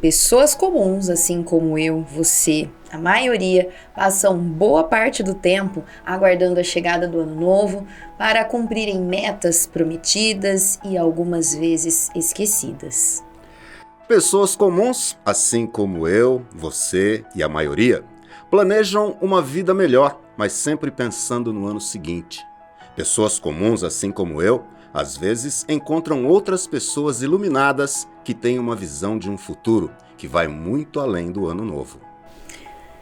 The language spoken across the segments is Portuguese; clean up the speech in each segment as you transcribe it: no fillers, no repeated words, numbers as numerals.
Pessoas comuns, assim como eu, você, a maioria, passam boa parte do tempo aguardando a chegada do ano novo para cumprirem metas prometidas e algumas vezes esquecidas. Pessoas comuns, assim como eu, você e a maioria, planejam uma vida melhor, mas sempre pensando no ano seguinte. Pessoas comuns, assim como eu, às vezes encontram outras pessoas iluminadas que têm uma visão de um futuro que vai muito além do ano novo.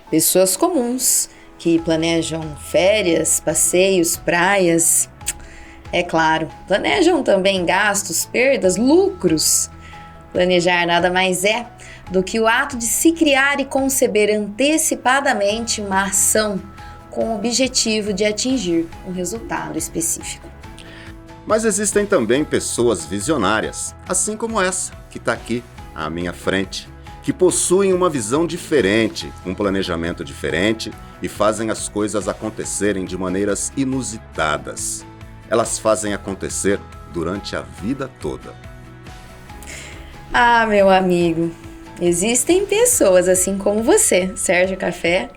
Pessoas comuns que planejam férias, passeios, praias. É claro, planejam também gastos, perdas, lucros. Planejar nada mais é do que o ato de se criar e conceber antecipadamente uma ação com o objetivo de atingir um resultado específico. Mas existem também pessoas visionárias, assim como essa que está aqui à minha frente, que possuem uma visão diferente, um planejamento diferente e fazem as coisas acontecerem de maneiras inusitadas. Elas fazem acontecer durante a vida toda. Ah, meu amigo, existem pessoas assim como você, Sérgio Café,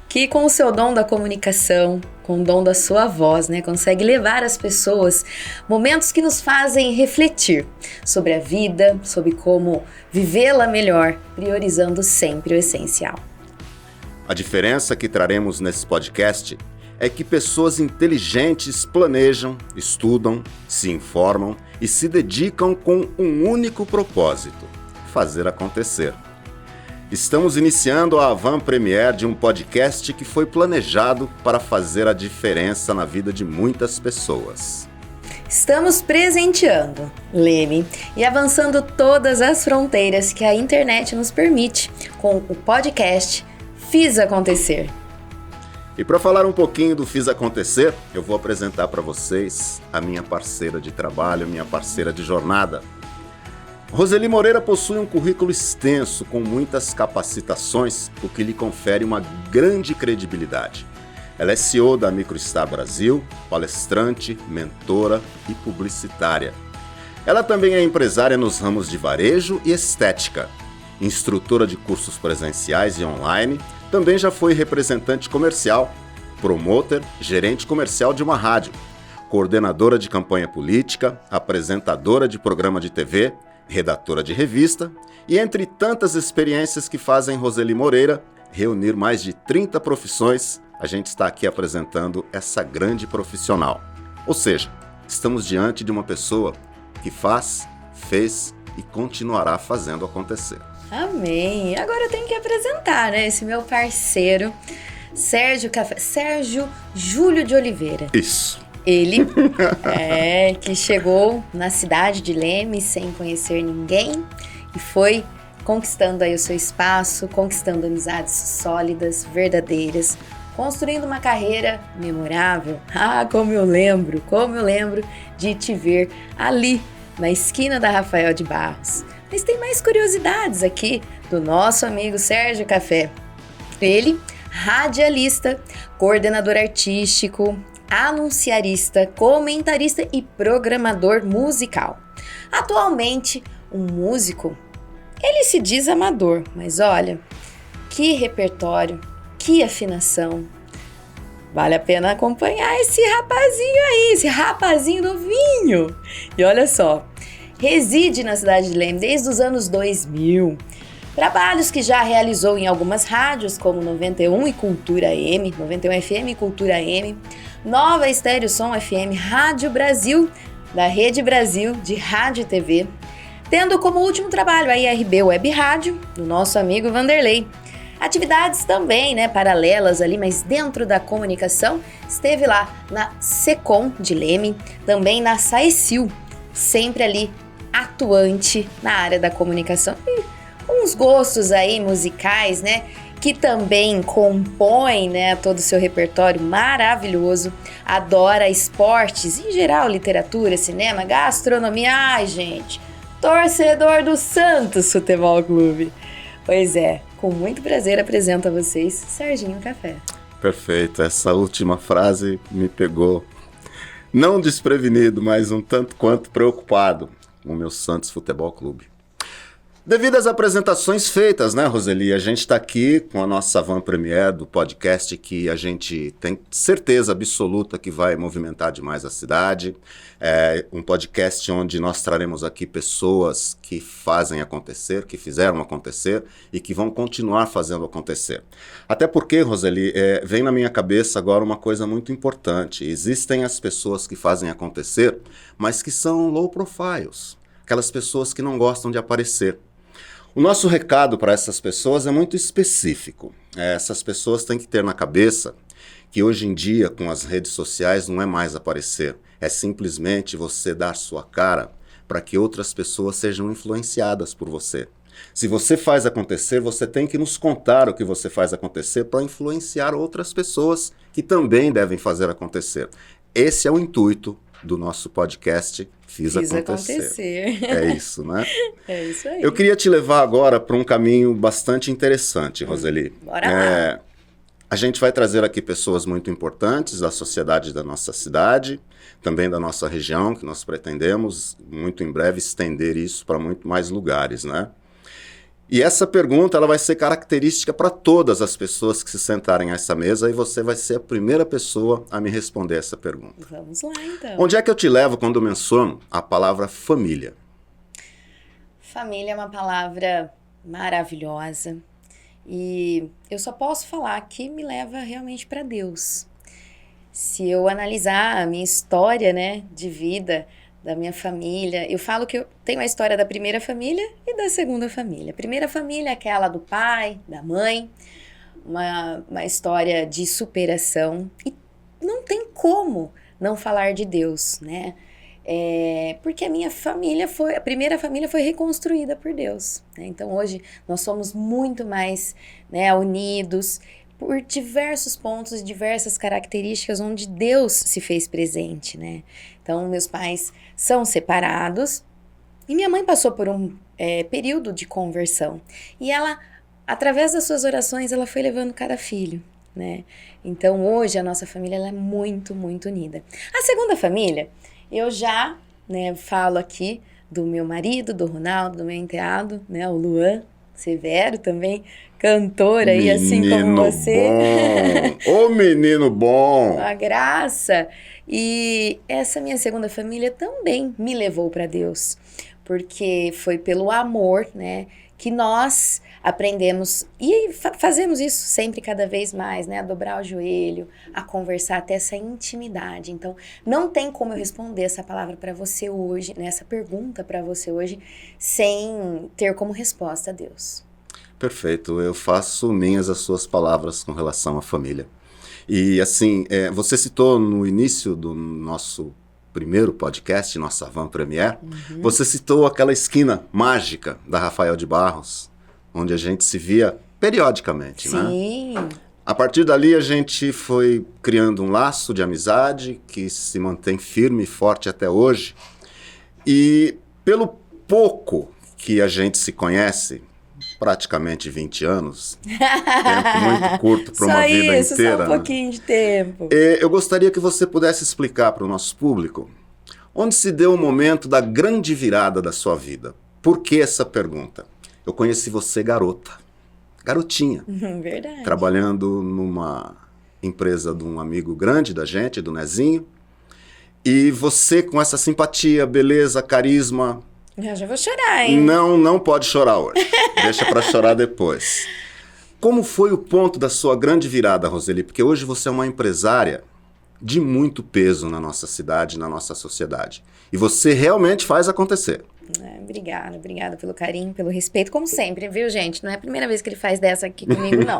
que com o seu dom da comunicação, com o dom da sua voz, consegue levar às pessoas momentos que nos fazem refletir sobre a vida, sobre como vivê-la melhor, priorizando sempre o essencial. A diferença que traremos nesse podcast é que pessoas inteligentes planejam, estudam, se informam e se dedicam com um único propósito: fazer acontecer. Estamos iniciando a avant-première de um podcast que foi planejado para fazer a diferença na vida de muitas pessoas. Estamos presenteando, Leme, e avançando todas as fronteiras que a internet nos permite com o podcast Fiz Acontecer. E para falar um pouquinho do Fiz Acontecer, eu vou apresentar para vocês a minha parceira de trabalho, minha parceira de jornada. Roseli Moreira possui um currículo extenso com muitas capacitações, o que lhe confere uma grande credibilidade. Ela é CEO da Microstar Brasil, palestrante, mentora e publicitária. Ela também é empresária nos ramos de varejo e estética, instrutora de cursos presenciais e online, também já foi representante comercial, promoter, gerente comercial de uma rádio, coordenadora de campanha política, apresentadora de programa de TV, redatora de revista e entre tantas experiências que fazem Roseli Moreira reunir mais de 30 profissões, a gente está aqui apresentando essa grande profissional. Ou seja, estamos diante de uma pessoa que faz, fez e continuará fazendo acontecer. Amém! Agora eu tenho que apresentar, esse meu parceiro, Sérgio Júlio de Oliveira. Isso. Ele que chegou na cidade de Leme sem conhecer ninguém e foi conquistando aí o seu espaço, conquistando amizades sólidas, verdadeiras, construindo uma carreira memorável. Ah, como eu lembro de te ver ali na esquina da Rafael de Barros. Mas tem mais curiosidades aqui do nosso amigo Sérgio Café. Ele, radialista, coordenador artístico, anunciarista, comentarista e programador musical. Atualmente, um músico, ele se diz amador, mas olha, que repertório, que afinação. Vale a pena acompanhar esse rapazinho aí, esse rapazinho novinho. E olha só, reside na cidade de Leme desde os anos 2000. Trabalhos que já realizou em algumas rádios, como 91 e Cultura M, 91 FM e Cultura M, Nova Estéreo Som FM, Rádio Brasil, da Rede Brasil de Rádio e TV, tendo como último trabalho a IRB Web Rádio, do nosso amigo Vanderlei. Atividades também, paralelas ali, mas dentro da comunicação, esteve lá na Secom de Leme, também na Saecil, sempre ali atuante na área da comunicação. E uns gostos aí musicais, que também compõem, todo o seu repertório maravilhoso. Adora esportes, em geral, literatura, cinema, gastronomia. Ai, gente, torcedor do Santos Futebol Clube. Pois é, com muito prazer apresento a vocês Serginho Café. Perfeito, essa última frase me pegou, não desprevenido, mas um tanto quanto preocupado com o meu Santos Futebol Clube. Devido às apresentações feitas, né, Roseli? A gente está aqui com a nossa van premiere do podcast que a gente tem certeza absoluta que vai movimentar demais a cidade. É um podcast onde nós traremos aqui pessoas que fazem acontecer, que fizeram acontecer e que vão continuar fazendo acontecer. Até porque, Roseli, vem na minha cabeça agora uma coisa muito importante. Existem as pessoas que fazem acontecer, mas que são low profiles. Aquelas pessoas que não gostam de aparecer. O nosso recado para essas pessoas é muito específico. Essas pessoas têm que ter na cabeça que hoje em dia, com as redes sociais, não é mais aparecer. É simplesmente você dar sua cara para que outras pessoas sejam influenciadas por você. Se você faz acontecer, você tem que nos contar o que você faz acontecer para influenciar outras pessoas que também devem fazer acontecer. Esse é o intuito do nosso podcast Fiz Acontecer. É isso, né? É isso aí. Eu queria te levar agora para um caminho bastante interessante, Roseli. Bora lá. A gente vai trazer aqui pessoas muito importantes da sociedade da nossa cidade, também da nossa região, que nós pretendemos, muito em breve, estender isso para muito mais lugares, né? E essa pergunta ela vai ser característica para todas as pessoas que se sentarem a essa mesa e você vai ser a primeira pessoa a me responder essa pergunta. Vamos lá, então. Onde é que eu te levo quando eu menciono a palavra família? Família é uma palavra maravilhosa e eu só posso falar que me leva realmente para Deus. Se eu analisar a minha história, né, de vida, da minha família, eu falo que eu tenho a história da primeira família e da segunda família. A primeira família é aquela do pai, da mãe, uma história de superação e não tem como não falar de Deus, né? Porque a primeira família foi reconstruída por Deus, né? Então hoje nós somos muito mais, né, unidos por diversos pontos, diversas características onde Deus se fez presente, né? Então, meus pais são separados e minha mãe passou por um período de conversão. E ela, através das suas orações, ela foi levando cada filho, né? Então, hoje, a nossa família ela é muito, muito unida. A segunda família, eu já, né, falo aqui do meu marido, do Ronaldo, do meu enteado, né, o Luan Severo também, cantor aí, assim como você. Bom. Ô menino bom! A graça! E essa minha segunda família também me levou para Deus, porque foi pelo amor, né, que nós aprendemos e fazemos isso sempre cada vez mais, né, a dobrar o joelho, a conversar, até essa intimidade. Então, não tem como eu responder essa palavra para você hoje, né, essa pergunta para você hoje, sem ter como resposta a Deus. Perfeito, eu faço minhas as suas palavras com relação à família. E assim, você citou no início do nosso primeiro podcast, nossa van premiere, você citou aquela esquina mágica da Rafael de Barros, onde a gente se via periodicamente, né? Sim. A partir dali a gente foi criando um laço de amizade que se mantém firme e forte até hoje. E pelo pouco que a gente se conhece, praticamente 20 anos, tempo muito curto para uma vida isso, inteira. Só um pouquinho de tempo. Eu gostaria que você pudesse explicar para o nosso público onde se deu o momento da grande virada da sua vida. Por que essa pergunta? Eu conheci você garotinha, Verdade. trabalhando numa empresa de um amigo grande da gente, do Nezinho, e você com essa simpatia, beleza, carisma... Eu já vou chorar, hein? Não pode chorar hoje. Deixa para chorar depois. Como foi o ponto da sua grande virada, Roseli? Porque hoje você é uma empresária de muito peso na nossa cidade, na nossa sociedade. E você realmente faz acontecer. Obrigada pelo carinho, pelo respeito, como sempre, viu, gente? Não é a primeira vez que ele faz dessa aqui comigo, não.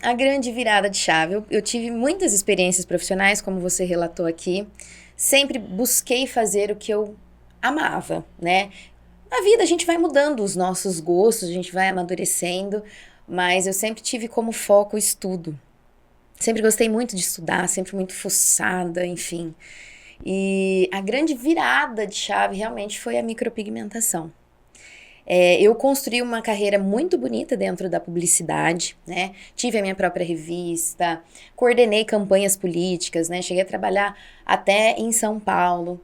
A grande virada de chave. Eu tive muitas experiências profissionais, como você relatou aqui. Sempre busquei fazer o que eu amava, né? Na vida a gente vai mudando os nossos gostos, a gente vai amadurecendo, mas eu sempre tive como foco o estudo. Sempre gostei muito de estudar, sempre muito fuçada, enfim. E a grande virada de chave realmente foi a micropigmentação. Eu construí uma carreira muito bonita dentro da publicidade, né? Tive a minha própria revista, coordenei campanhas políticas, né? Cheguei a trabalhar até em São Paulo.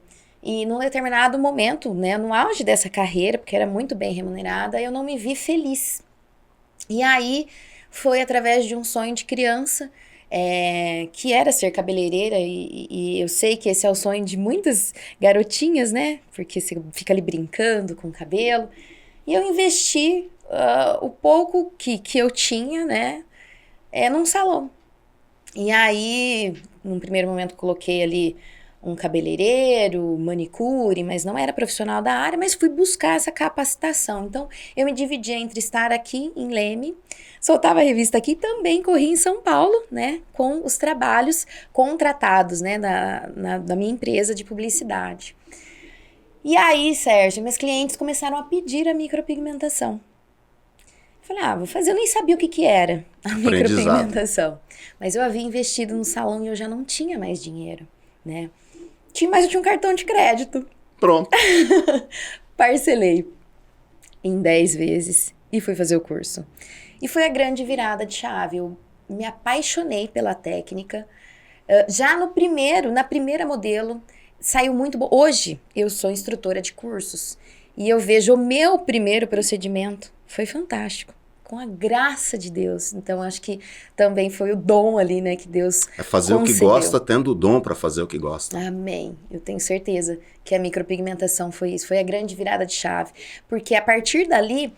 E num determinado momento, né, no auge dessa carreira, porque era muito bem remunerada, eu não me vi feliz. E aí foi através de um sonho de criança, que era ser cabeleireira, e eu sei que esse é o sonho de muitas garotinhas, né? Porque você fica ali brincando com o cabelo. E eu investi o pouco que eu tinha, né? Num salão. E aí, num primeiro momento, coloquei ali um cabeleireiro, manicure, mas não era profissional da área, mas fui buscar essa capacitação. Então, eu me dividi entre estar aqui em Leme, soltava a revista aqui e também corri em São Paulo, né, com os trabalhos contratados, né, da minha empresa de publicidade. E aí, Sérgio, meus clientes começaram a pedir a micropigmentação. Eu falei, vou fazer, eu nem sabia o que era a micropigmentação. Mas eu havia investido no salão e eu já não tinha mais dinheiro, né? Mas eu tinha um cartão de crédito. Pronto. Parcelei em 10 vezes e fui fazer o curso. E foi a grande virada de chave. Eu me apaixonei pela técnica. Já na primeira modelo, saiu muito bom. Hoje, eu sou instrutora de cursos. E eu vejo o meu primeiro procedimento. Foi fantástico. Com a graça de Deus. Então, acho que também foi o dom ali, né? Que Deus fazer concedeu. O que gosta, tendo o dom para fazer o que gosta. Amém. Eu tenho certeza que a micropigmentação foi isso. Foi a grande virada de chave. Porque a partir dali,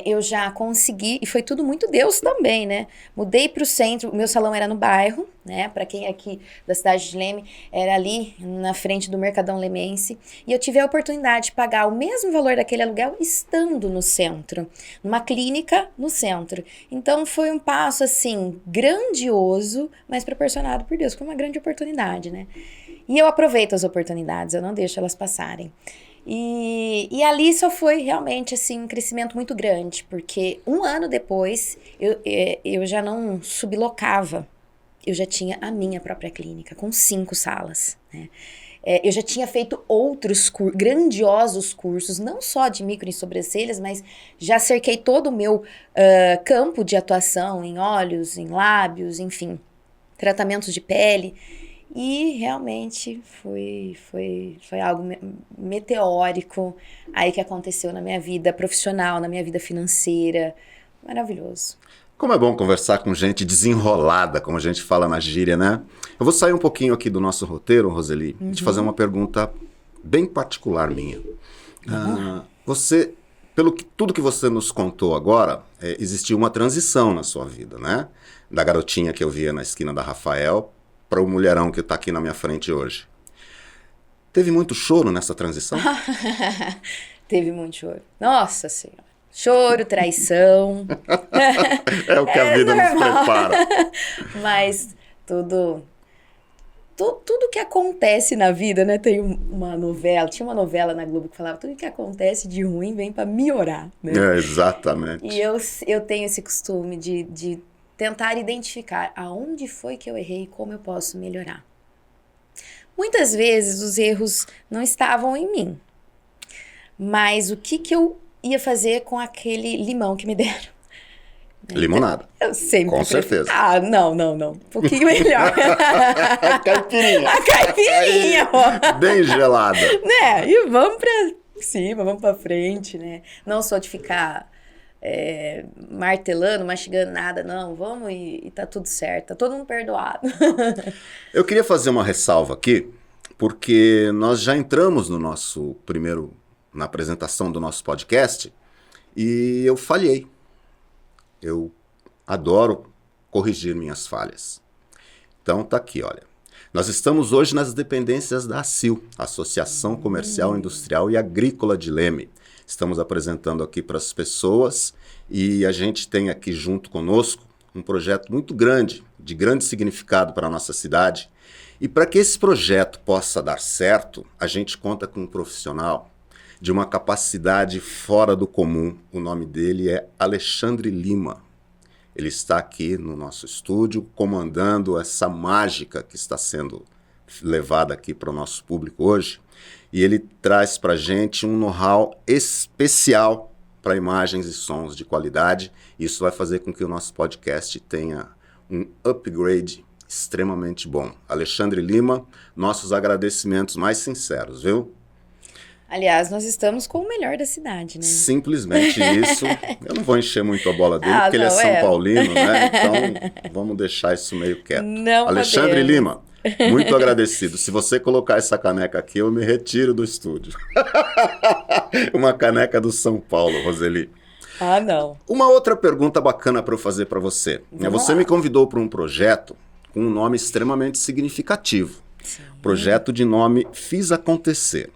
eu já consegui... E foi tudo muito Deus também, né? Mudei para o centro. O meu salão era no bairro, né? Para quem é aqui da cidade de Leme, era ali na frente do Mercadão Lemense. E eu tive a oportunidade de pagar o mesmo valor daquele aluguel estando no centro. Numa clínica no centro. Então, foi um passo, assim, grandioso, mas proporcionado por Deus. Foi uma grande oportunidade, né? E eu aproveito as oportunidades, eu não deixo elas passarem. E ali só foi realmente assim, um crescimento muito grande, porque um ano depois eu já não sublocava, eu já tinha a minha própria clínica, com 5 salas, né? Eu já tinha feito outros grandiosos cursos, não só de micro e sobrancelhas, mas já cerquei todo o meu campo de atuação em olhos, em lábios, enfim, tratamentos de pele. E realmente foi algo meteórico aí que aconteceu na minha vida profissional, na minha vida financeira. Maravilhoso. Como é bom conversar com gente desenrolada, como a gente fala na gíria, né? Eu vou sair um pouquinho aqui do nosso roteiro, Roseli, e te fazer uma pergunta bem particular minha. Você, tudo que você nos contou agora, existiu uma transição na sua vida, né? Da garotinha que eu via na esquina da Rafael para o mulherão que está aqui na minha frente hoje. Teve muito choro nessa transição? Teve muito choro. Nossa Senhora. Choro, traição. É o que a vida nos prepara. Mas tudo que acontece na vida, né? Tinha uma novela na Globo que falava tudo que acontece de ruim vem para melhorar, né? Exatamente. E eu tenho esse costume de tentar identificar aonde foi que eu errei e como eu posso melhorar. Muitas vezes os erros não estavam em mim, mas o que eu ia fazer com aquele limão que me deram? Limonada. Eu sempre. Com certeza. Não. Um pouquinho melhor. A caipirinha. A caipirinha, ó. Bem gelada. Né? E vamos pra cima, vamos pra frente, né? Não só de ficar martelando, mastigando nada, não. Vamos e tá tudo certo. Tá todo mundo perdoado. Eu queria fazer uma ressalva aqui, porque nós já entramos na apresentação do nosso podcast e eu falhei. Eu adoro corrigir minhas falhas. Então tá aqui, olha. Nós estamos hoje nas dependências da ACIL, Associação Comercial, Industrial e Agrícola de Leme. Estamos apresentando aqui para as pessoas e a gente tem aqui junto conosco um projeto muito grande, de grande significado para a nossa cidade. E para que esse projeto possa dar certo, a gente conta com um profissional de uma capacidade fora do comum. O nome dele é Alexandre Lima. Ele está aqui no nosso estúdio comandando essa mágica que está sendo levada aqui para o nosso público hoje. E ele traz para a gente um know-how especial para imagens e sons de qualidade. Isso vai fazer com que o nosso podcast tenha um upgrade extremamente bom. Alexandre Lima, nossos agradecimentos mais sinceros, viu? Aliás, nós estamos com o melhor da cidade, né? Simplesmente isso. Eu não vou encher muito a bola dele, porque ele é São Paulino, né? Então, vamos deixar isso meio quieto. Não Alexandre podemos. Lima, muito agradecido. Se você colocar essa caneca aqui, eu me retiro do estúdio. Uma caneca do São Paulo, Roseli. Ah, não. Uma outra pergunta bacana para eu fazer para você. Você me convidou para um projeto com um nome extremamente significativo. Sim. Projeto de nome Fiz Acontecer.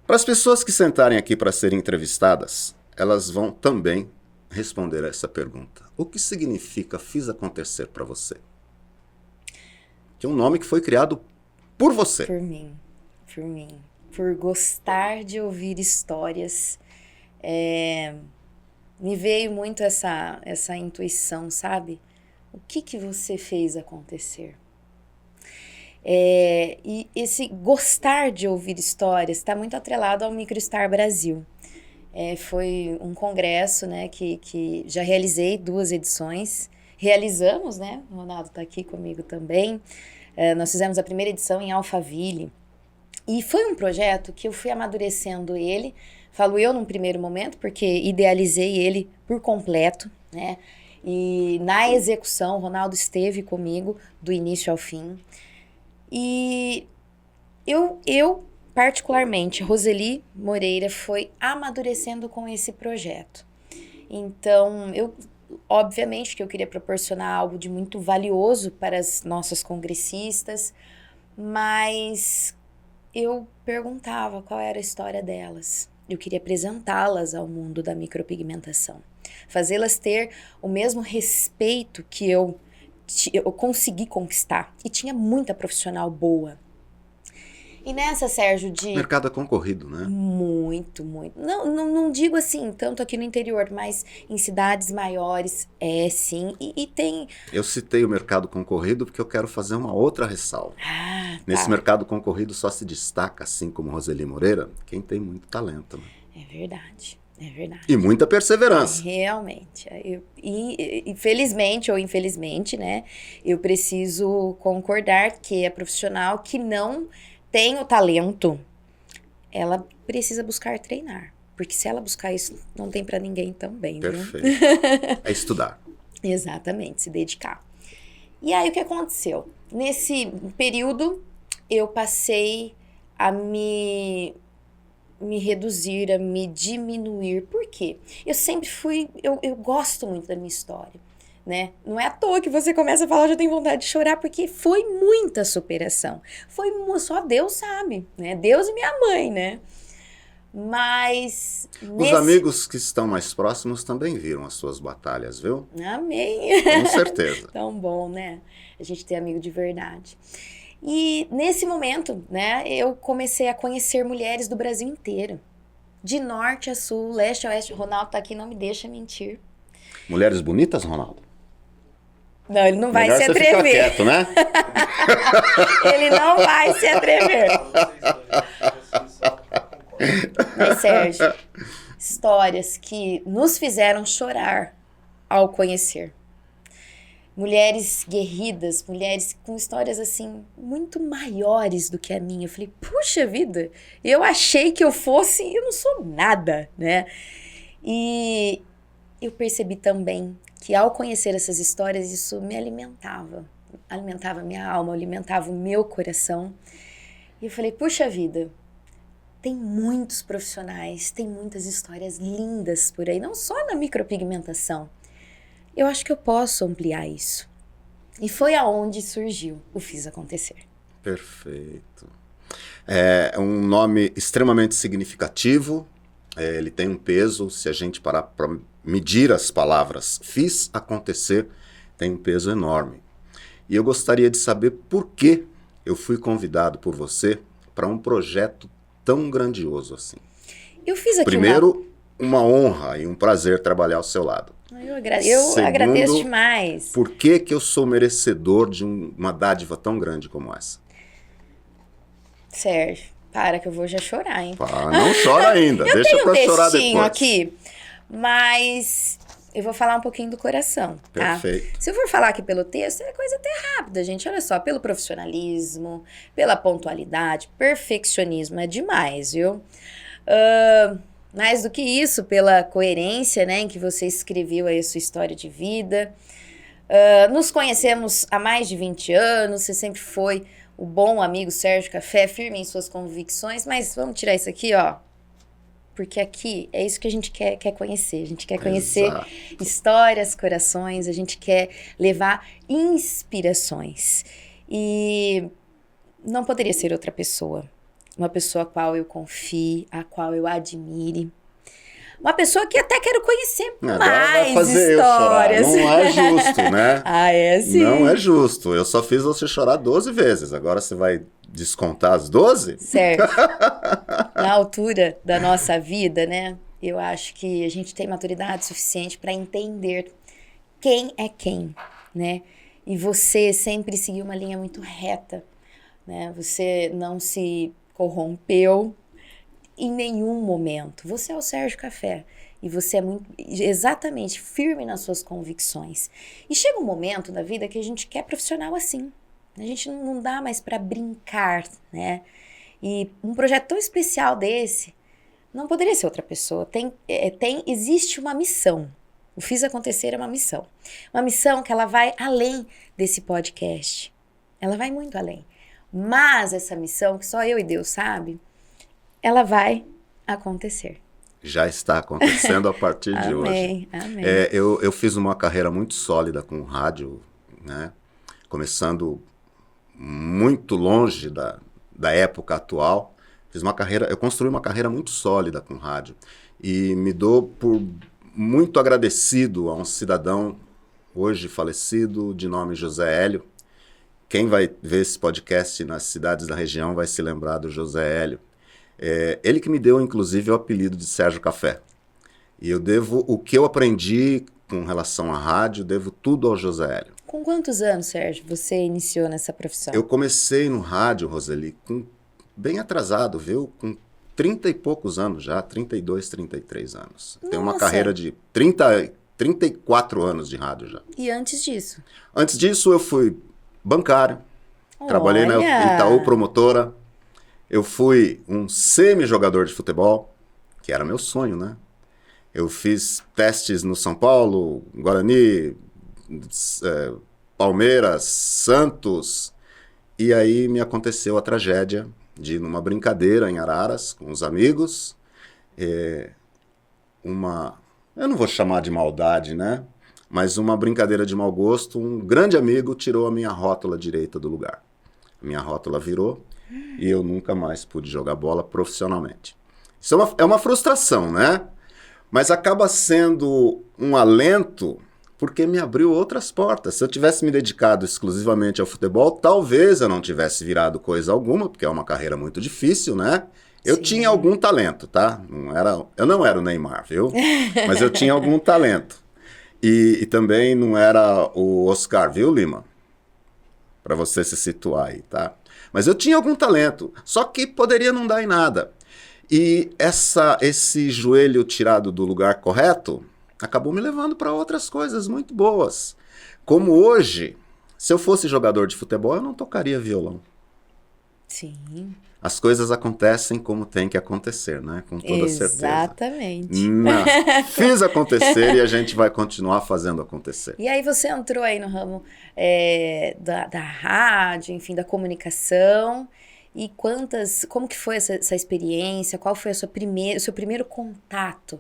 Para as pessoas que sentarem aqui para serem entrevistadas, elas vão também responder a essa pergunta. O que significa Fiz Acontecer para você? Que é um nome que foi criado por você. Por mim. Por gostar de ouvir histórias. Me veio muito essa intuição, sabe? O que você fez acontecer? E esse gostar de ouvir histórias está muito atrelado ao MicroStar Brasil. Foi um congresso, né, que já realizei 2 edições. Realizamos, né? O Ronaldo está aqui comigo também. Nós fizemos a primeira edição em Alphaville. E foi um projeto que eu fui amadurecendo ele. Falo eu num primeiro momento, porque idealizei ele por completo, né? E na execução, o Ronaldo esteve comigo do início ao fim. E eu particularmente, Roseli Moreira, foi amadurecendo com esse projeto. Então, obviamente que eu queria proporcionar algo de muito valioso para as nossas congressistas, mas eu perguntava qual era a história delas. Eu queria apresentá-las ao mundo da micropigmentação, fazê-las ter o mesmo respeito que eu consegui conquistar. E tinha muita profissional boa. E nessa, Sérgio, O mercado é concorrido, né? Muito. Não digo assim, tanto aqui no interior, mas em cidades maiores, sim. E tem... Eu citei o mercado concorrido porque eu quero fazer uma outra ressalva. Tá. Nesse mercado concorrido só se destaca, assim como Roseli Moreira, quem tem muito talento. Né? É verdade. E muita perseverança. Realmente. Felizmente ou infelizmente, né? Eu preciso concordar que a profissional que não tem o talento, ela precisa buscar treinar. Porque se ela buscar isso, não tem pra ninguém também, viu? Perfeito. É estudar. Exatamente, se dedicar. E aí, o que aconteceu? Nesse período, eu passei a me reduzir, a me diminuir. Por quê? Eu sempre fui... Eu gosto muito da minha história, né? Não é à toa que você começa a falar, eu já tenho vontade de chorar, porque foi muita superação. Só Deus sabe, né? Deus e minha mãe, né? Mas... Os amigos que estão mais próximos também viram as suas batalhas, viu? Amém. Com certeza. Tão bom, né? A gente ter amigo de verdade. E nesse momento, né, eu comecei a conhecer mulheres do Brasil inteiro. De norte a sul, leste a oeste. O Ronaldo tá aqui, não me deixa mentir. Mulheres bonitas, Ronaldo? Não, ele não vai Melhor se você atrever. ficar quieto, né? Ele não vai se atrever. Mas, Sérgio, histórias que nos fizeram chorar ao conhecer. Mulheres guerridas, mulheres com histórias, assim, muito maiores do que a minha. Eu falei, puxa vida, eu achei que eu fosse e eu não sou nada, né? E eu percebi também que ao conhecer essas histórias, isso me alimentava minha alma, alimentava o meu coração. E eu falei, puxa vida, tem muitos profissionais, tem muitas histórias lindas por aí, não só na micropigmentação. Eu acho que eu posso ampliar isso. E foi aonde surgiu o Fiz Acontecer. Perfeito. É um nome extremamente significativo. Ele tem um peso, se a gente parar para medir as palavras Fiz Acontecer, tem um peso enorme. E eu gostaria de saber por que eu fui convidado por você para um projeto tão grandioso assim. Eu fiz aqui Primeiro, uma honra e um prazer trabalhar ao seu lado. Eu agradeço demais. Por que eu sou merecedor de uma dádiva tão grande como essa? Sérgio, para que eu vou já chorar, hein? Não chora ainda, deixa pra chorar depois. Aqui, mas eu vou falar um pouquinho do coração, tá? Perfeito. Se eu for falar aqui pelo texto, é coisa até rápida, gente. Olha só, pelo profissionalismo, pela pontualidade, perfeccionismo, é demais, viu? Mais do que isso, pela coerência, né, em que você escreveu aí a sua história de vida. Nos conhecemos há mais de 20 anos, você sempre foi o bom amigo Sérgio Café, firme em suas convicções, mas vamos tirar isso aqui, ó. Porque aqui é isso que a gente quer conhecer. A gente quer conhecer Exato. histórias, corações, a gente quer levar inspirações. E não poderia ser outra pessoa. Uma pessoa a qual eu confie, a qual eu admire. Uma pessoa que até quero conhecer Agora mais vai fazer histórias. eu chorar. Não é justo, né? Ah, é sim. Não é justo. Eu só fiz você chorar 12 vezes. Agora você vai descontar as 12? Certo. Na altura da nossa vida, né? Eu acho que a gente tem maturidade suficiente para entender quem é quem, né? E você sempre seguiu uma linha muito reta, né? Você não se corrompeu em nenhum momento. Você é o Sérgio Café. E você é muito, exatamente, firme nas suas convicções. E chega um momento da vida que a gente quer profissional assim. A gente não dá mais para brincar, né? E um projeto tão especial desse não poderia ser outra pessoa. Existe uma missão. O Fiz Acontecer é uma missão. Uma missão que ela vai além desse podcast. Ela vai muito além. Mas essa missão, que só eu e Deus sabe, ela vai acontecer. Já está acontecendo a partir de hoje. Amém, amém. Eu fiz uma carreira muito sólida com o rádio, né? Começando muito longe da época atual. Eu construí uma carreira muito sólida com o rádio. E me dou por muito agradecido a um cidadão, hoje falecido, de nome José Hélio. Quem vai ver esse podcast nas cidades da região vai se lembrar do José Hélio. Ele que me deu, inclusive, o apelido de Sérgio Café. E eu devo o que eu aprendi com relação à rádio, devo tudo ao José Hélio. Com quantos anos, Sérgio, você iniciou nessa profissão? Eu comecei no rádio, Roseli, bem atrasado, viu? Com 30 e poucos anos já, 32, 33 anos. Tenho uma carreira de 34 anos de rádio já. E antes disso? Antes disso, eu fui bancário, trabalhei na Itaú Promotora. Eu fui um semi-jogador de futebol, que era meu sonho, né? Eu fiz testes no São Paulo, Guarani, Palmeiras, Santos. E aí me aconteceu a tragédia de, numa brincadeira em Araras, com os amigos, eu não vou chamar de maldade, né? Mas uma brincadeira de mau gosto, um grande amigo tirou a minha rótula direita do lugar. A minha rótula virou. E eu nunca mais pude jogar bola profissionalmente. Isso é uma frustração, né? Mas acaba sendo um alento porque me abriu outras portas. Se eu tivesse me dedicado exclusivamente ao futebol, talvez eu não tivesse virado coisa alguma, porque é uma carreira muito difícil, né? Eu tinha algum talento, tá? Eu não era o Neymar, viu? Mas eu tinha algum talento. E também não era o Oscar, viu, Lima? Para você se situar aí, tá? Mas eu tinha algum talento, só que poderia não dar em nada. E esse joelho tirado do lugar correto acabou me levando para outras coisas muito boas. Como hoje, se eu fosse jogador de futebol, eu não tocaria violão. Sim. As coisas acontecem como tem que acontecer, né? Com toda certeza. Exatamente. Não, fiz acontecer e a gente vai continuar fazendo acontecer. E aí você entrou aí no ramo da rádio, enfim, da comunicação. E como que foi essa experiência? Qual foi o seu primeiro contato?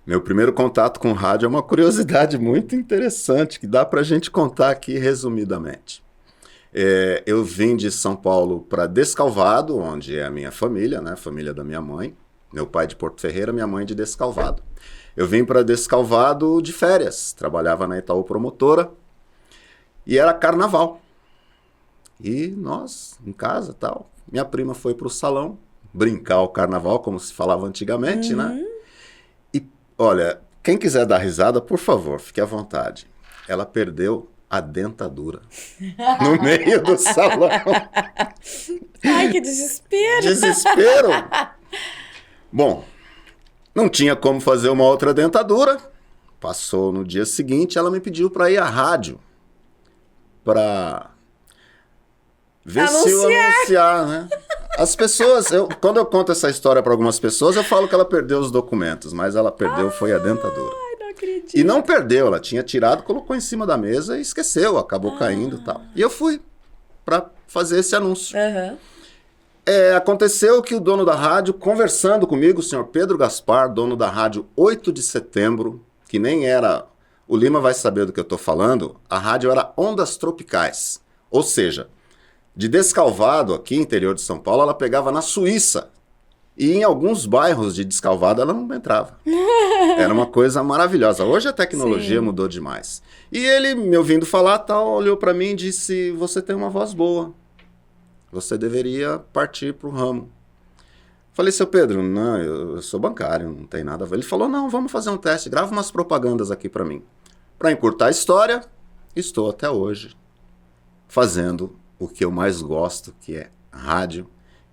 Meu primeiro contato com rádio é uma curiosidade muito interessante que dá pra gente contar aqui resumidamente. Eu vim de São Paulo para Descalvado, onde é a minha família, né? Família da minha mãe. Meu pai de Porto Ferreira, minha mãe de Descalvado. Eu vim para Descalvado de férias, trabalhava na Itaú Promotora e era carnaval. E nós, em casa tal, minha prima foi para o salão brincar o carnaval, como se falava antigamente, né? E, olha, quem quiser dar risada, por favor, fique à vontade. Ela perdeu a dentadura no meio do salão. Ai, que desespero! Desespero! Bom, não tinha como fazer uma outra dentadura, Passou no dia seguinte, ela me pediu para ir à rádio para ver se eu anunciar, né? As pessoas, quando eu conto essa história para algumas pessoas, eu falo que ela perdeu os documentos, mas ela perdeu foi a dentadura. Ai, não acredito. E não perdeu, ela tinha tirado, colocou em cima da mesa e esqueceu, acabou caindo e tal. E eu fui para fazer esse anúncio. Uhum. Aconteceu que o dono da rádio, conversando comigo, o senhor Pedro Gaspar, dono da rádio 8 de setembro, que nem era... O Lima vai saber do que eu estou falando. A rádio era Ondas Tropicais. Ou seja, de Descalvado, aqui interior de São Paulo, ela pegava na Suíça. E em alguns bairros de Descalvado ela não entrava. Era uma coisa maravilhosa. Hoje a tecnologia mudou demais. E ele, me ouvindo falar, tal, olhou para mim e disse, você tem uma voz boa. Você deveria partir para o ramo. Falei, seu Pedro, não, eu sou bancário, não tem nada a ver. Ele falou, não, vamos fazer um teste, grava umas propagandas aqui para mim. Para encurtar a história, estou até hoje fazendo o que eu mais gosto, que é rádio.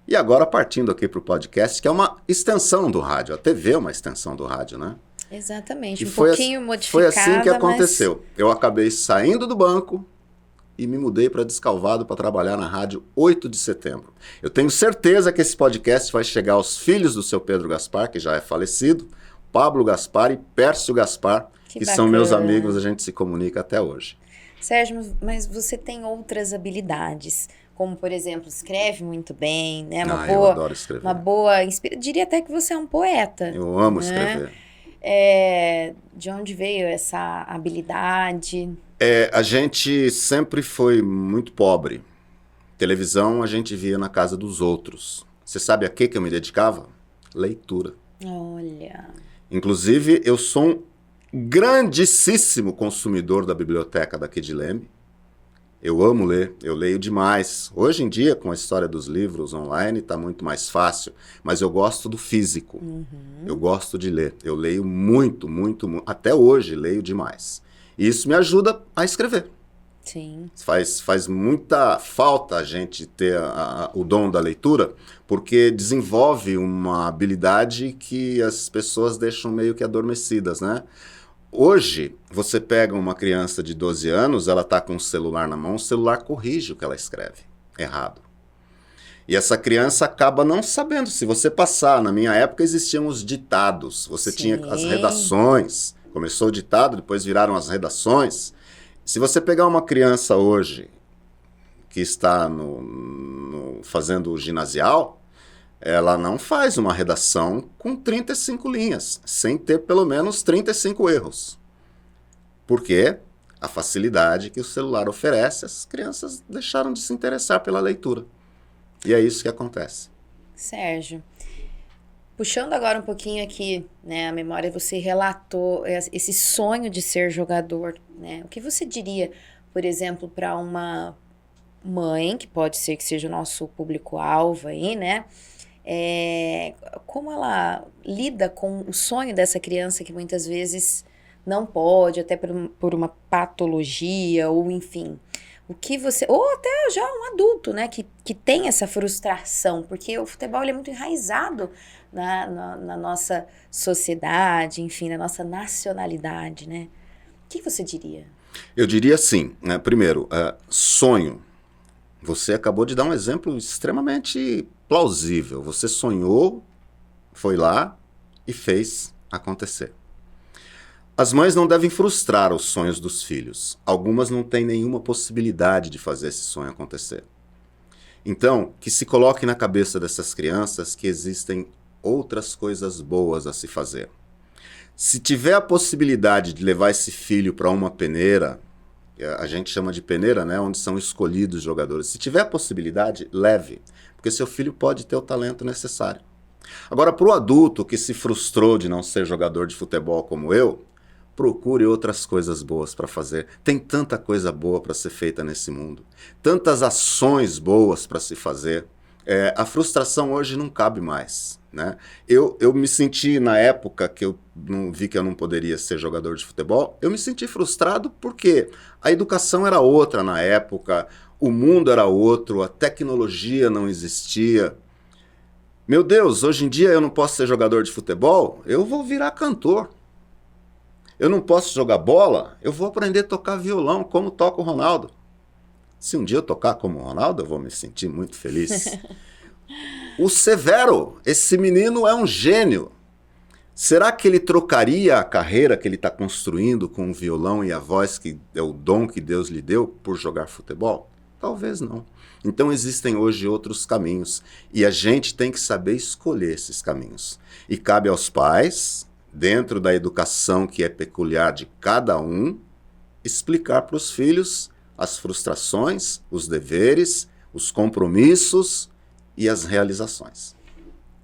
E agora partindo aqui para o podcast, que é uma extensão do rádio. A TV é uma extensão do rádio, né? Exatamente, E pouquinho modificada. Foi assim que aconteceu. Mas... Eu acabei saindo do banco e me mudei para Descalvado para trabalhar na rádio 8 de setembro. Eu tenho certeza que esse podcast vai chegar aos filhos do seu Pedro Gaspar, que já é falecido, Pablo Gaspar e Pércio Gaspar, que são meus amigos, a gente se comunica até hoje. Sérgio, mas você tem outras habilidades, como, por exemplo, escreve muito bem, né? Eu adoro escrever. Uma boa... Diria até que você é um poeta. Eu amo né? escrever. De onde veio essa habilidade? A gente sempre foi muito pobre. Televisão a gente via na casa dos outros. Você sabe a que eu me dedicava? Leitura. Olha... Inclusive, eu sou um grandíssimo consumidor da biblioteca daqui de Leme. Eu amo ler, eu leio demais. Hoje em dia, com a história dos livros online, está muito mais fácil, mas eu gosto do físico. Eu gosto de ler. Eu leio muito, muito, muito. Até hoje, leio demais. E isso me ajuda a escrever. Sim. Faz muita falta a gente ter o dom da leitura, porque desenvolve uma habilidade que as pessoas deixam meio que adormecidas, né? Hoje, você pega uma criança de 12 anos, ela está com o celular na mão, o celular corrige o que ela escreve errado. E essa criança acaba não sabendo. Se você passar, na minha época existiam os ditados, você tinha as redações, começou o ditado, depois viraram as redações. Se você pegar uma criança hoje que está fazendo o ginasial, ela não faz uma redação com 35 linhas, sem ter pelo menos 35 erros. Por quê? A facilidade que o celular oferece, as crianças deixaram de se interessar pela leitura. E é isso que acontece. Sérgio, puxando agora um pouquinho aqui, né, a memória, você relatou esse sonho de ser jogador, né? O que você diria, por exemplo, para uma mãe, que pode ser que seja o nosso público-alvo aí, né? Como ela lida com o sonho dessa criança que muitas vezes não pode, até por uma patologia, ou enfim... O que você... Ou até já um adulto, né? Que tem essa frustração. Porque o futebol ele é muito enraizado na nossa sociedade, enfim, na nossa nacionalidade, né? O que você diria? Eu diria assim, né? Primeiro, sonho. Você acabou de dar um exemplo extremamente plausível. Você sonhou, foi lá e fez acontecer. As mães não devem frustrar os sonhos dos filhos. Algumas não têm nenhuma possibilidade de fazer esse sonho acontecer. Então, que se coloque na cabeça dessas crianças que existem outras coisas boas a se fazer. Se tiver a possibilidade de levar esse filho para uma peneira, a gente chama de peneira, né, onde são escolhidos jogadores. Se tiver a possibilidade, leve, porque seu filho pode ter o talento necessário. Agora, para o adulto que se frustrou de não ser jogador de futebol como eu, procure outras coisas boas para fazer. Tem tanta coisa boa para ser feita nesse mundo. Tantas ações boas para se fazer. A frustração hoje não cabe mais, né? Eu me senti, na época que eu vi que eu não poderia ser jogador de futebol, eu me senti frustrado porque a educação era outra na época, o mundo era outro, a tecnologia não existia. Meu Deus, hoje em dia eu não posso ser jogador de futebol? Eu vou virar cantor. Eu não posso jogar bola, eu vou aprender a tocar violão, como toca o Ronaldo. Se um dia eu tocar como o Ronaldo, eu vou me sentir muito feliz. O Severo, esse menino é um gênio. Será que ele trocaria a carreira que ele está construindo com o violão e a voz, que é o dom que Deus lhe deu, por jogar futebol? Talvez não. Então existem hoje outros caminhos e a gente tem que saber escolher esses caminhos. E cabe aos pais, dentro da educação que é peculiar de cada um, explicar para os filhos as frustrações, os deveres, os compromissos e as realizações.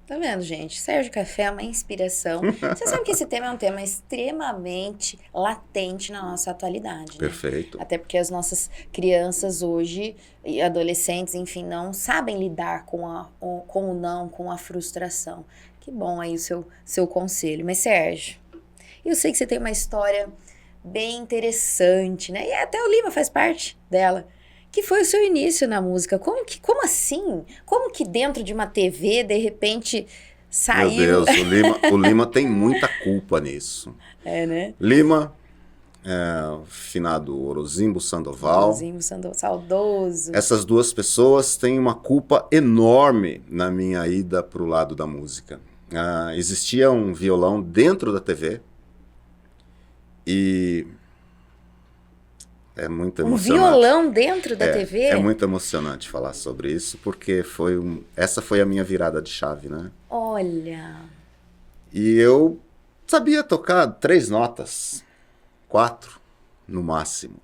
Tá vendo, gente? Sérgio Café é uma inspiração. Você sabe que esse tema é um tema extremamente latente na nossa atualidade, né? Perfeito. Até porque as nossas crianças hoje, e adolescentes, enfim, não sabem lidar com o não, com a frustração. Que bom aí o seu conselho. Mas, Sérgio, eu sei que você tem uma história bem interessante, né? E até o Lima faz parte dela. Que foi o seu início na música. Como assim? Como que dentro de uma TV, de repente, saiu... Meu Deus, o Lima tem muita culpa nisso. É, né? Lima, o finado Orozimbo Sandoval. Orozimbo Sandoval, saudoso. Essas duas pessoas têm uma culpa enorme na minha ida para o lado da música. Existia um violão dentro da TV e... É muito emocionante. Um violão dentro da TV? É muito emocionante falar sobre isso, porque essa foi a minha virada de chave, né? Olha... E eu sabia tocar 3 notas, 4 no máximo.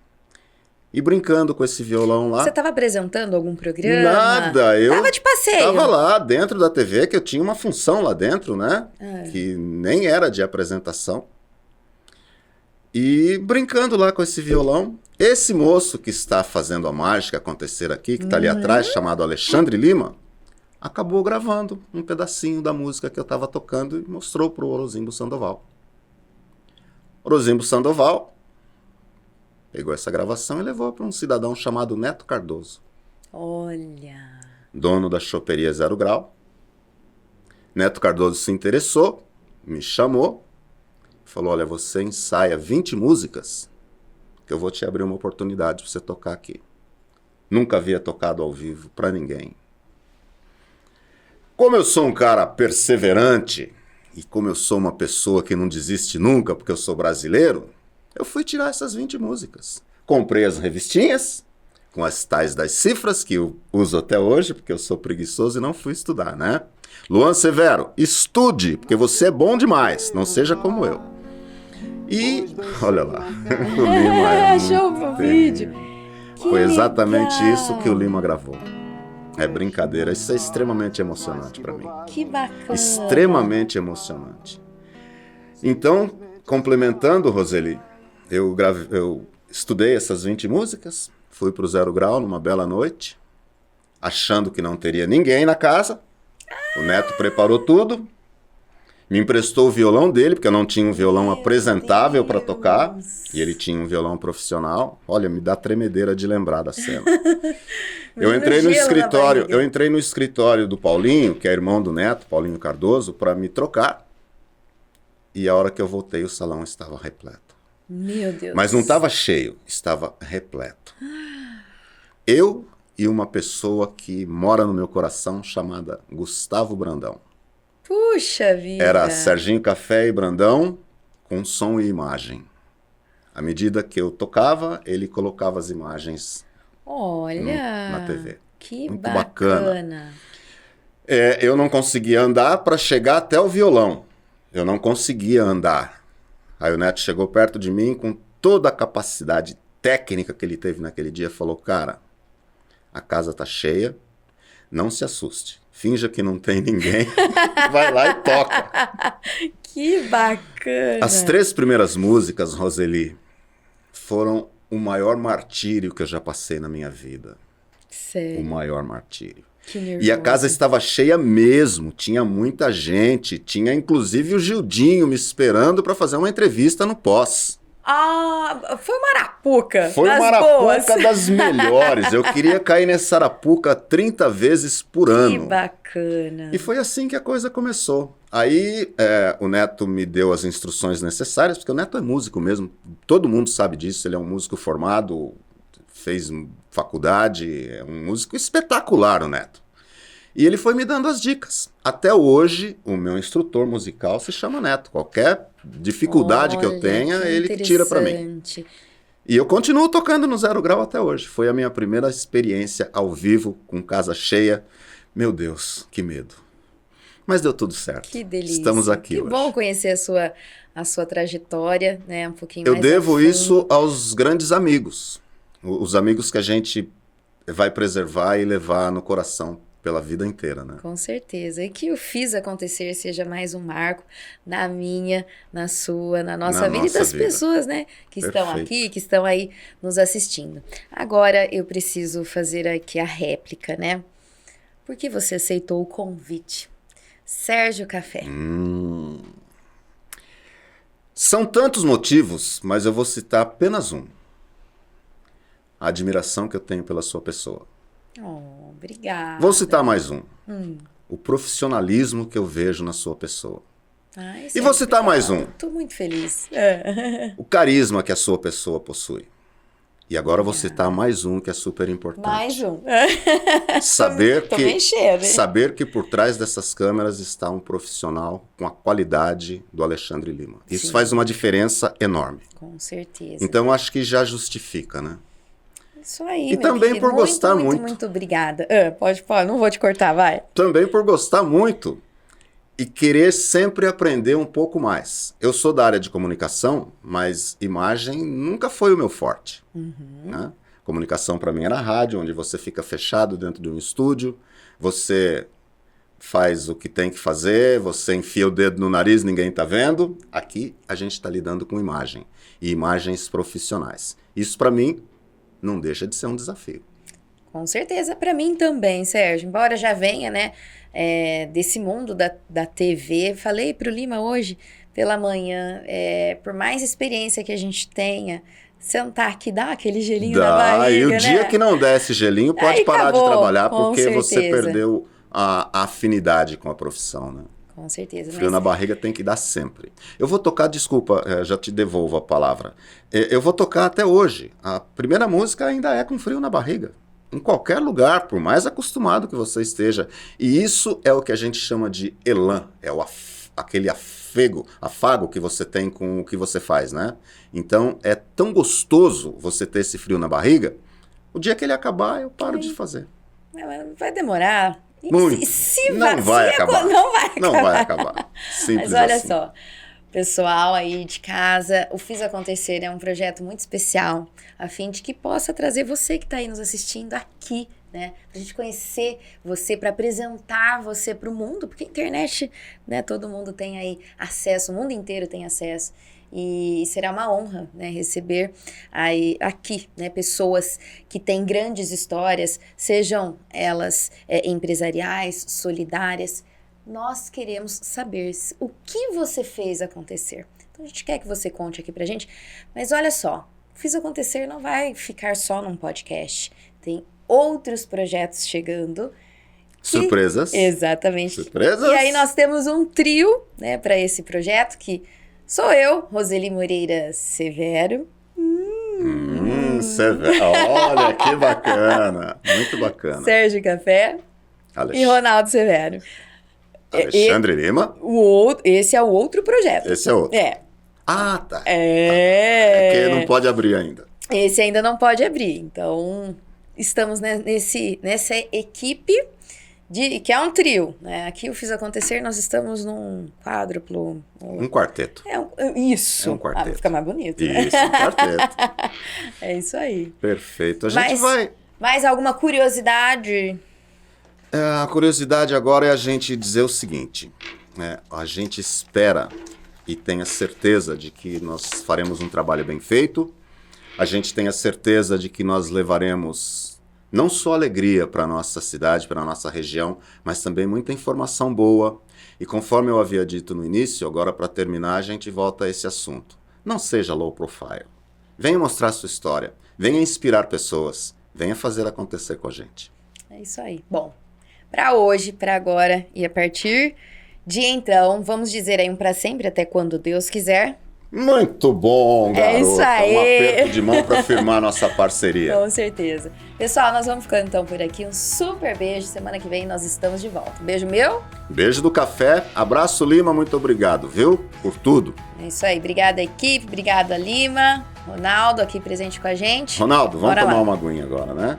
E brincando com esse violão lá... Você estava apresentando algum programa? Nada, eu... Tava de passeio? Tava lá dentro da TV, que eu tinha uma função lá dentro, né? Que nem era de apresentação. E brincando lá com esse violão... Esse moço que está fazendo a mágica acontecer aqui, que está ali atrás, chamado Alexandre Lima, acabou gravando um pedacinho da música que eu estava tocando e mostrou para o Orozimbo Sandoval. Orozimbo Sandoval pegou essa gravação e levou para um cidadão chamado Neto Cardoso. Olha... Dono da choperia Zero Grau. Neto Cardoso se interessou, me chamou, falou, olha, você ensaia 20 músicas... que eu vou te abrir uma oportunidade para você tocar aqui. Nunca havia tocado ao vivo para ninguém. Como eu sou um cara perseverante, e como eu sou uma pessoa que não desiste nunca, porque eu sou brasileiro, eu fui tirar essas 20 músicas. Comprei as revistinhas, com as tais das cifras, que eu uso até hoje, porque eu sou preguiçoso e não fui estudar, né? Luan Severo, estude, porque você é bom demais, não seja como eu. E, olha lá, o Lima achou o vídeo. Foi exatamente isso que o Lima gravou. É brincadeira, isso é extremamente emocionante para mim. Que bacana. Extremamente emocionante. Então, complementando, Roseli, eu estudei essas 20 músicas, fui pro Zero Grau numa bela noite, achando que não teria ninguém na casa. O Neto preparou tudo. Me emprestou o violão dele, porque eu não tinha um violão apresentável para tocar. E ele tinha um violão profissional. Olha, me dá tremedeira de lembrar da cena. Eu entrei no escritório do Paulinho, que é irmão do Neto, Paulinho Cardoso, para me trocar. E a hora que eu voltei, o salão estava repleto. Meu Deus. Mas não estava cheio, estava repleto. Eu e uma pessoa que mora no meu coração, chamada Gustavo Brandão. Puxa vida! Era Serginho Café e Brandão, com som e imagem. À medida que eu tocava, ele colocava as imagens na TV. Que muito bacana. Eu não conseguia andar para chegar até o violão. Eu não conseguia andar. Aí o Neto chegou perto de mim com toda a capacidade técnica que ele teve naquele dia. Falou, cara, a casa tá cheia, não se assuste. Finja que não tem ninguém, vai lá e toca. Que bacana. As 3 primeiras músicas, Roseli, foram o maior martírio que eu já passei na minha vida. Sério? O maior martírio. Que nervoso. E a casa estava cheia mesmo, tinha muita gente, tinha inclusive o Gildinho me esperando para fazer uma entrevista no pós. Ah, foi uma arapuca. Foi das uma arapuca boas. das melhores. Eu queria cair nessa arapuca 30 vezes por Que ano. bacana. E foi assim que a coisa começou. Aí o Neto me deu as instruções necessárias, porque o Neto é músico mesmo. Todo mundo sabe disso. Ele é um músico formado, fez faculdade, é um músico espetacular, o Neto. E ele foi me dando as dicas. Até hoje, o meu instrutor musical se chama Neto. Qualquer dificuldade que eu tenha, ele que tira pra mim. interessante. E eu continuo tocando no Zero Grau até hoje. Foi a minha primeira experiência ao vivo, com casa cheia. Meu Deus, que medo. Mas deu tudo certo. Que delícia. Estamos aqui Que hoje. bom conhecer a sua trajetória, né? Um pouquinho Eu mais a devo fundo. isso aos grandes amigos. Os amigos que a gente vai preservar e levar no coração pela vida inteira, né? Com certeza. E que o Fiz Acontecer seja mais um marco na minha, na sua, na nossa Na vida nossa e das vida. pessoas, né? Que estão Perfeito. aqui, que estão aí nos assistindo. Agora eu preciso fazer aqui a réplica, né? Por que você aceitou o convite? Sérgio Café. São tantos motivos, mas eu vou citar apenas um. A admiração que eu tenho pela sua pessoa. Oh, obrigada. Vou citar mais um. O profissionalismo que eu vejo na sua pessoa. Ai, E vou citar mais um. Tô muito feliz. O carisma que a sua pessoa possui. E agora eu vou citar mais um que é super importante. Mais um. Saber Tô que, mexendo, hein? saber que por trás dessas câmeras está um profissional com a qualidade do Alexandre Lima. Isso Sim. faz uma diferença enorme. Com certeza. Então eu acho que já justifica, né? Isso aí, E meu também querido. por gostar muito. Muito obrigada. Pode, não vou te cortar, vai. Também por gostar muito e querer sempre aprender um pouco mais. Eu sou da área de comunicação, mas imagem nunca foi o meu forte. Né? Comunicação para mim era rádio, onde você fica fechado dentro de um estúdio, você faz o que tem que fazer, você enfia o dedo no nariz, ninguém está vendo. Aqui a gente está lidando com imagem e imagens profissionais. Isso para mim não deixa de ser um desafio. Com certeza, para mim também, Sérgio. Embora já venha, né, desse mundo da TV, falei pro Lima hoje pela manhã, por mais experiência que a gente tenha, sentar aqui, dar aquele gelinho na barriga, E o né? dia que não der esse gelinho, pode Aí parar acabou, de trabalhar, com porque você certeza. perdeu a afinidade com a profissão, né? Com certeza. Frio na barriga tem que dar sempre. Eu vou tocar, desculpa, já te devolvo a palavra. Eu vou tocar até hoje. A primeira música ainda é com frio na barriga. Em qualquer lugar, por mais acostumado que você esteja. E isso é o que a gente chama de elan. É aquele afago que você tem com o que você faz, né? Então, é tão gostoso você ter esse frio na barriga. O dia que ele acabar, eu paro de fazer. Vai demorar. Muito. Não vai acabar. Não vai acabar. Simples Mas olha assim. só, pessoal aí de casa, o Fiz Acontecer é um projeto muito especial, a fim de que possa trazer você que está aí nos assistindo aqui, né? Pra gente conhecer você, para apresentar você para o mundo, porque a internet, né? Todo mundo tem aí acesso, o mundo inteiro tem acesso. E será uma honra, né, receber aí, aqui, né, pessoas que têm grandes histórias, sejam elas empresariais, solidárias. Nós queremos saber o que você fez acontecer. Então a gente quer que você conte aqui pra gente. Mas olha só, Fiz Acontecer não vai ficar só num podcast. Tem outros projetos chegando. Surpresas. Exatamente. Surpresas. E aí nós temos um trio, né, para esse projeto, que sou eu, Roseli Moreira Severo. Severo. Olha, que bacana. Muito bacana. Sérgio Café e Ronaldo Severo. Alexandre Lima. Esse é o outro projeto. Esse é outro. Ah, tá. É que não pode abrir ainda. Esse ainda não pode abrir. Então, estamos nessa equipe que é um trio, né? Aqui o Fiz Acontecer, nós estamos num quádruplo. Um quarteto. Isso. É um quarteto. Fica mais bonito, né? Isso, um quarteto. É isso aí. Perfeito. A gente vai... Mais alguma curiosidade? A curiosidade agora é a gente dizer o seguinte. A gente espera e tem a certeza de que nós faremos um trabalho bem feito. A gente tem a certeza de que nós levaremos não só alegria para a nossa cidade, para a nossa região, mas também muita informação boa. E conforme eu havia dito no início, agora para terminar a gente volta a esse assunto. Não seja low profile. Venha mostrar sua história. Venha inspirar pessoas. Venha fazer acontecer com a gente. É isso aí. Bom, para hoje, para agora e a partir de então, vamos dizer aí um para sempre, até quando Deus quiser. Muito bom, garota. É isso aí. Um aperto de mão para firmar nossa parceria. Com certeza. Pessoal, nós vamos ficando então por aqui. Um super beijo. Semana que vem nós estamos de volta. Um beijo meu. Beijo do café. Abraço, Lima. Muito obrigado, viu? Por tudo. É isso aí. Obrigada, equipe. Obrigada, Lima. Ronaldo aqui presente com a gente. Ronaldo, vamos Bora tomar lá. uma aguinha agora, né?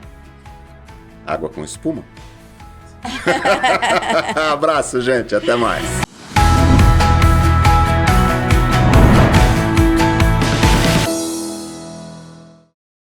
Água com espuma? Abraço, gente. Até mais.